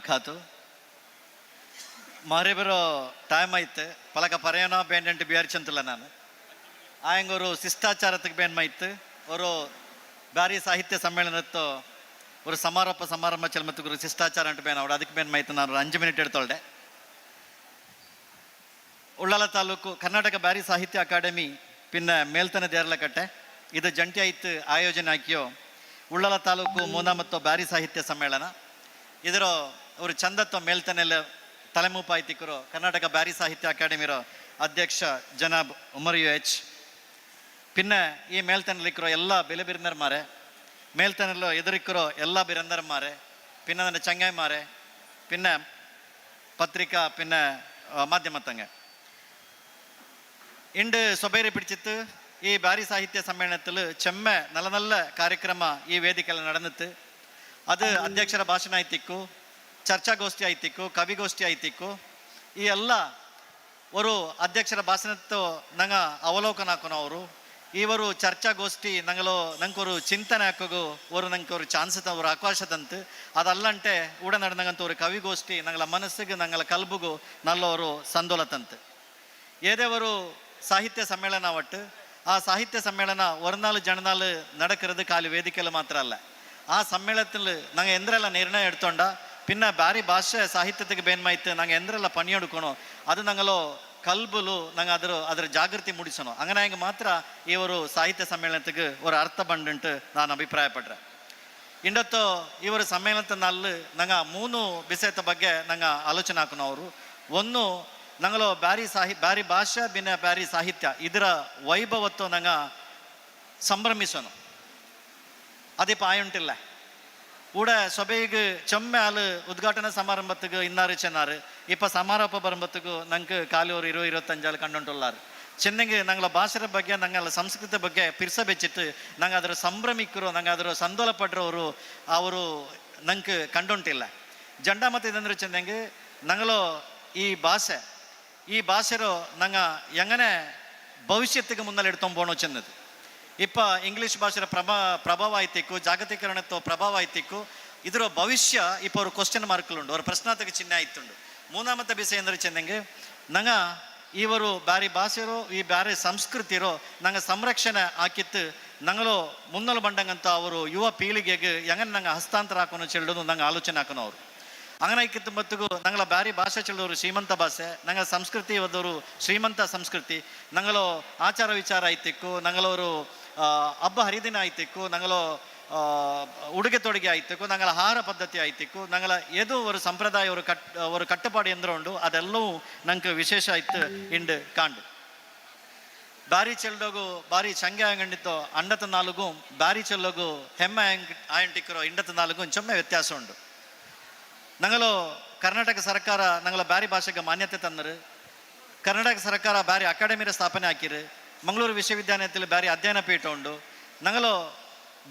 ವಬರಕಾತು. ಮಾರೆ ಬರೋ ಟೈಮ್ ಐತೆ ಪಲಕ ಪರೆಯನೋ ಬೇಂಡಂಟು ಬಿಯಾರ್ಚಂತಿಲ್ಲ ನಾನು ಆಯಂಗೆ ஒரு ಶಿಷ್ಟಾಚಾರத்துக்கு ಬೇನ್ಮಾಯ್ತು ஒரு ಬ್ಯಾರಿ ಸಾಹಿತ್ಯ ಸಮ್ಮೇಳನತ್ತು ஒரு ಸಮಾರಂಭ ಚಲಮತ್ತುಗೆ ஒரு ಶಿಷ್ಟಾಚಾರ ಅಂಟು ಬೇನ ಅವಡು ಅದಕ್ಕೆ ಬೇನ್ಮಾಯ್ತು ನಾನು 5 ಮಿನಿಟ್ ಎಡ್ತೊಳ್ಡೆ. ಉಳ್ಳಾಲ ತಾಲೂಕು ಕರ್ನಾಟಕ ಬ್ಯಾರಿ ಸಾಹಿತ್ಯ ಅಕಾಡೆಮಿ ಪಿನ್ನ ಮೇಲ್ತನ ದೇರ್ಲಕಟ್ಟೆ ಇದು ಜಂಟಿ ಆಯ್ತು ಆಯೋಜನೆ ಹಾಕಿಯೋ ಉಳ್ಳಾಲ ತಾಲೂಕು ಮೂನಾಮತ್ತು ಬ್ಯಾರಿ ಸಾಹಿತ್ಯ ಸಮ್ಮೇಳನ ಇದರ ಅವರು ಚಂದತ್ವ ಮೇಲ್ತನೆಲ್ಲ ತಲೆಮೂಪಾಯ್ತಿಕ್ಕರು ಕರ್ನಾಟಕ ಬ್ಯಾರಿ ಸಾಹಿತ್ಯ ಅಕಾಡೆಮಿರೋ ಅಧ್ಯಕ್ಷ ಜನಾಬ್ ಉಮರ್ ಯು ಎಚ್ ಪಿನ್ನ ಈ ಮೇಲ್ತನಲ್ಲಿಕ್ಕರೋ ಎಲ್ಲ ಬೆಲೆ ಬಿರಂದರ್ ಮಾರೆ ಮೇಲ್ತನಲ್ಲೋ ಎದುರಿಕ್ಕರೋ ಎಲ್ಲ ಬಿರಂದರ್ ಮಾರೆ ಪಿನ್ನ ನನ್ನ ಚಂಗಾಯ್ ಮಾರೆ ಪಿನ್ನ ಪತ್ರಿಕಾ ಪಿನ್ನ ಮಾಧ್ಯಮತ್ತಂಗೆ ಇಂಡು ಸೊಬೇರಿ ಪಿಡಿಚಿತ್ತು ಈ ಬ್ಯಾರಿ ಸಾಹಿತ್ಯ ಸಮ್ಮೇಳನത്തിൽ ಚೆಮ್ಮೆ நல்ல நல்ல ಕಾರ್ಯಕ್ರಮ ಈ ವೇದಿಕೆಯಲ್ಲಿ ನಡೆದಿತ್ತು. ಅದು ಅಧ್ಯಕ್ಷರ ಭಾಷಣ ಆಯ್ತಿಕ್ಕು, ಚರ್ಚಾಗೋಷ್ಠಿ ಆಯ್ತಿಕ್ಕು, ಕವಿಗೋಷ್ಠಿ ಆಯ್ತಿಕ್ಕು. ಈ ಎಲ್ಲ ಅವರು ಅಧ್ಯಕ್ಷರ ಭಾಷಣತ್ತು ನಂಗ ಅವಲೋಕನ ಹಾಕೋಣ ಅವರು ಇವರು ಚರ್ಚಾಗೋಷ್ಠಿ ನಂಗೆ ಚಿಂತನೆ ಹಾಕೋಗು ಅವರು ನಂಗೆ ஒரு ಚಾನ್ಸ್ ஒரு ಅವಕಾಶದಂತು ಅದಲ್ಲಂಟೆ ಊಡ ನಡೆದಂಗಂತ ஒரு ಕವಿಗೋಷ್ಠಿ ನಂಗಲ ಮನಸ್ಸಿಗೆ ನಂಗಲ ಕಲ್ಬುಗು ನಲ್ಲವರು ಸಂದೋಲತಂತು ஏதேவொரு சாகித்ய சம்மேளன வட்டு ಆ ಸಾಹಿತ್ಯ ಸಮ್ಮೇಳನ ஒரு ಜನನಾಲ್ நடக்கிறது ಕಾಲಿ ವೇದಿಕೆಯಲ್ಲಿ ಮಾತ್ರ ಅಲ್ಲ. ಆ ಸಮ್ಮೇಳನದಲ್ಲಿ ನಂಗೆ ಎಂದ್ರೆಲ್ಲ ನಿರ್ಣಯ ಎಡ್ತೊಂಡ ಪಿನ್ನ ಬ್ಯಾರಿ ಭಾಷೆ ಸಾಹಿತ್ಯಕ್ಕೆ ಬೇನ್ಮಾಯ್ತು ನಂಗೆ ಎಂದ್ರೆಲ್ಲ ಪಣಿಯೊಡ್ಕೊಣೋ ಅದು ನಂಗಲೋ ಕಲ್ಬುಲು ನಂಗೆ ಅದರ ಜಾಗೃತಿ ಮೂಡಿಸೋಣ അങ്ങനെ ಹೆಂಗೆ ಮಾತ್ರ ಇವರು ಸಾಹಿತ್ಯ ಸಮ್ಮೇಳನಕ್ಕೆ ஒரு ಅರ್ಥ ಬಂಡುಂಟು ನಾನು ಅಭಿಪ್ರಾಯಪಟ್ರೆ. ಇಂಡತ್ತು ಇವರು ಸಮ್ಮೇಳನದ ನಲ್ಲಿ ನಂಗೆ 3 ವಿಷಯದ ಬಗ್ಗೆ ನಂಗೆ ಆಲೋಚನೆ ಹಾಕೋಣ ಅವರು. ಒಂದು ನಂಗಲೋ ಬ್ಯಾರಿ ಭಾಷೆ ಬಿನ್ನ ಬ್ಯಾರಿ ಸಾಹಿತ್ಯ ಇದರ ವೈಭವತ್ತು ನಂಗೆ ಸಂಭ್ರಮಿಸೋನು ಅದೇ ಪಾಯುಂಟಿಲ್ಲ ಊಡ ಸೊಬೆಗೆ ಚೆಮ್ಮೆ ಆಲು ಉದ್ಘಾಟನಾ ಸಮಾರಂಭತ್ತಿಗೆ ಇನ್ನಾರು ಚೆನ್ನಾರು ಇಪ್ಪ ಸಮಾರೋಪ ಬರಂಬತ್ತಿಗೂ ನಂಗೆ ಖಾಲಿ ಅವರು 20-25 ಕಂಡುಂಟುಲ್ಲಾರು ಚೆನ್ನಂಗೆ ನಂಗಲ ಭಾಷೆರ ಬಗ್ಗೆ ನಂಗಲ ಸಂಸ್ಕೃತಿ ಬಗ್ಗೆ ಪಿರ್ಸ ಬೆಚ್ಚಿಟ್ಟು ನಂಗೆ ಅದರ ಸಂಭ್ರಮಿಕರು ನಂಗೆ ಅದರ ಸಂದೋಲ ಪಡ್ರವರು ಅವರು ನಂಗೆ ಕಂಡುಂಟಿಲ್ಲ. ಜಂಡ ಮತ್ತು ಇದಂದ್ರೆ ಚೆನ್ನಂಗೆ ನಂಗಲೋ ಈ ಭಾಷೆರೋ ನಂಗೆ ಎಂಗನೆ ಭವಿಷ್ಯತ್ತಿಗೆ ಮುನ್ನಲ್ಲಿ ಎಡ್ತೊಂಬೋಣೋ ಚೆನ್ನದು ಇಪ್ಪ ಇಂಗ್ಲೀಷ್ ಭಾಷೆಯ ಪ್ರಭಾವ ಆಯ್ತಿಕ್ಕು ಜಾಗತೀಕರಣತ್ವ ಪ್ರಭಾವ ಆಯ್ತಿಕ್ಕು ಇದರ ಭವಿಷ್ಯ ಇಪ್ಪ ಅವರು ಕ್ವಶನ್ ಮಾರ್ಕ್ಲುಂಡು ಅವ್ರ ಪ್ರಶ್ನಾರ್ಥಕ ಚಿಹ್ನೆ ಆಯ್ತುಂಡು. ಮೂನಾಮತ್ತ ವಿಷಯ ಅಂದ್ರೆ ಚೆನ್ನಂಗೆ ನಂಗೆ ಇವರು ಬ್ಯಾರಿ ಭಾಷೆರೋ ಈ ಬ್ಯಾರಿ ಸಂಸ್ಕೃತಿರೋ ನಂಗೆ ಸಂರಕ್ಷಣೆ ಹಾಕಿತ್ತು ನಂಗಲೋ ಮುನ್ನಲು ಬಂಡಂಗಂತ ಅವರು ಯುವ ಪೀಳಿಗೆಗೆ ಹೆಂಗನ್ ನಂಗೆ ಹಸ್ತಾಂತರ ಹಾಕೋನು ಚೆಲ್ಲೋದು ನಂಗೆ ಆಲೋಚನೆ ಹಾಕೋನು ಅವರು അങ്ങനെ മത്തുകു ഞങ്ങളെ ಬ್ಯಾರಿ ಭಾಷೆ ಚೆಲ್ಲೋರು ಶ್ರೀಮಂತ ಭಾಷೆ ನಂಗೆ ಸಂಸ್ಕೃತಿ ಓದೋರು ಶ್ರೀಮಂತ ಸಂಸ್ಕೃತಿ ನಂಗಲೋ ಆಚಾರ ವಿಚಾರ ಆಯ್ತಿಕ್ಕು ನಂಗಲವರು ಹಬ್ಬ ಹರಿದಿನ ಆಯ್ತಿಕ್ಕು ನಂಗಲೋ ಉಡುಗೆ ತೊಡುಗೆ ಆಯ್ತಿಕ್ಕು ನಂಗಲ ಆಹಾರ ಪದ್ಧತಿ ಆಯ್ತಿಕ್ಕು ನಂಗಲ ಏದು ಒಂದು ಸಂಪ್ರದಾಯ ஒரு ಕಟ್ಟುಪಾಡು ಎಂದ್ರೆ ಉಂಡು ಅದೆಲ್ಲವೂ ನಂಗೆ ವಿಶೇಷ ಆಯ್ತು ಇಂಡು ಕಾಂಡು. ಬ್ಯಾರಿ ಚೆಲ್ಲೋಗು ಬಾರಿ ಚಂಗೆ ಅಂಗಂಡಿತ್ತು ಅಂಡತ ನಾಲ್ಕು ಬ್ಯಾರಿ ಚೆಲ್ಲೋಗು ಹೆಮ್ಮೆ ಆಯಂಟಿಕ್ಕರೋ ಇಂಡತ ನಾಲ್ಕು ಚೊಮ್ಮೆ ವ್ಯತ್ಯಾಸ ಉಂಡು. ನಂಗಲೋ ಕರ್ನಾಟಕ ಸರ್ಕಾರ ನಂಗಲ ಬ್ಯಾರಿ ಭಾಷೆಗೆ ಮಾನ್ಯತೆ ತಂದರು. ಕರ್ನಾಟಕ ಸರ್ಕಾರ ಬ್ಯಾರಿ ಅಕಾಡೆಮಿರ ಸ್ಥಾಪನೆ ಹಾಕಿರು. ಮಂಗಳೂರು ವಿಶ್ವವಿದ್ಯಾಲಯದಲ್ಲಿ ಬ್ಯಾರಿ ಅಧ್ಯಯನ ಪೀಠ ಉಂಡು. ನಂಗಲೋ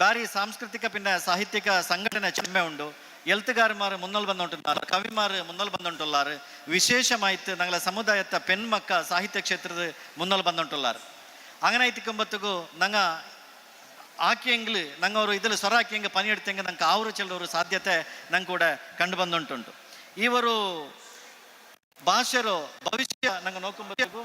ಬ್ಯಾರಿ ಸಾಂಸ್ಕೃತಿಕ ಪಿನ್ನ ಸಾಹಿತ್ಯಿಕ ಸಂಘಟನೆ ಚಿಮ್ಮೆ ಉಂಡು. ಎಲ್ತುಗಾರಮಾರು ಮುನ್ನಲ್ ಬಂದುಂಟುಲ್ಲಾರು, ಕವಿಮಾರು ಮುನ್ನಲ್ ಬಂದುಂಟುಲ್ಲಾರು. ವಿಶೇಷಮಾಯ್ತು ನಂಗಲ ಸಮುದಾಯದ ಪೆಣ್ಮಕ್ಕ ಸಾಹಿತ್ಯ ಕ್ಷೇತ್ರದ ಮುನ್ನಲ್ ಬಂದುಂಟುಲ್ಲಾರು. അങ്ങനെ ആയിട്ടിക്കുമ്പത്തുകു ನಂಗೆ ಆಕಿಯಂಗ್ಲು ನಂಗೆ ಅವರು ಇದ್ರಲ್ಲಿ ಸ್ವರ ಹಾಕಿಯಂಗೆ ಪನಿ ಇಡ್ತಂಗೆ ನಂಗೆ ಆವರು ಚೆಲ್ಲೋರು ಸಾಧ್ಯತೆ ನಂಗೆ ಕೂಡ ಕಂಡು ಬಂದುಂಟುಂಟು. ಇವರು ಭಾಷೆರೋ ಭವಿಷ್ಯ ನಂಗೆ ನೋಡ್ಕೊಂಬತ್ತಿಗೂ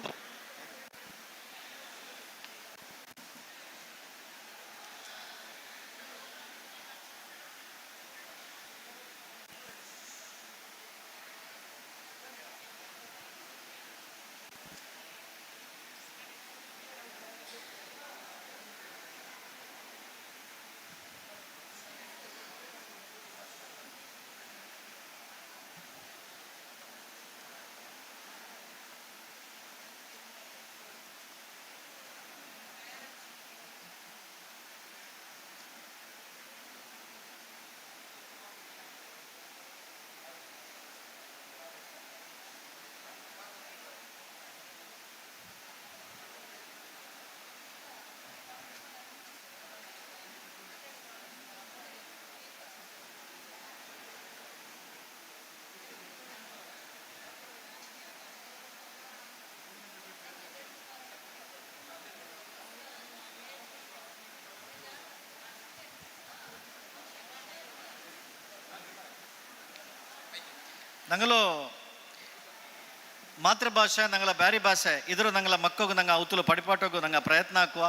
ನಂಗಲು ಮಾತೃಭಾಷೆ ನಂಗಳ ಬ್ಯಾರಿ ಭಾಷೆ ಇದ್ರ ನಂಗಳ ಮಕ್ಕಗೂ ನಂಗೆ ಅವತುಲು ಪಡಿಪಾಟೋಗು ನಂಗೆ ಪ್ರಯತ್ನ ಹಾಕುವ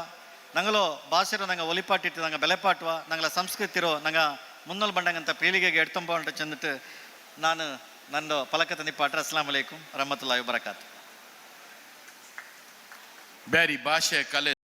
ನಂಗಲು ಭಾಷೆರು ನಂಗೆ ಒಲಿಪಾಟಿಟ್ಟು ನಂಗೆ ಬೆಲೆ ಪಾಟುವ ನಂಗಳ ಸಂಸ್ಕೃತಿರೋ ನಂಗೆ ಮುನ್ನಲ್ ಬಂಡಂಗಂತ ಪೀಳಿಗೆಗೆ ಎಡ್ತೊಂಬ ಉಂಟು ಚೆಂದಿಟ್ಟು ನಾನು ನಂದು ಪಲಕತ ನಿಪ್ಪಾಟ್ರೆ ಅಸ್ಲಾಂ ಅಲೈಕುಂ ರಹಮತುಲ್ಲಾಹಿ ವಬರಕಾತು. ಬ್ಯಾರಿ ಭಾಷೆ ಕಲೆ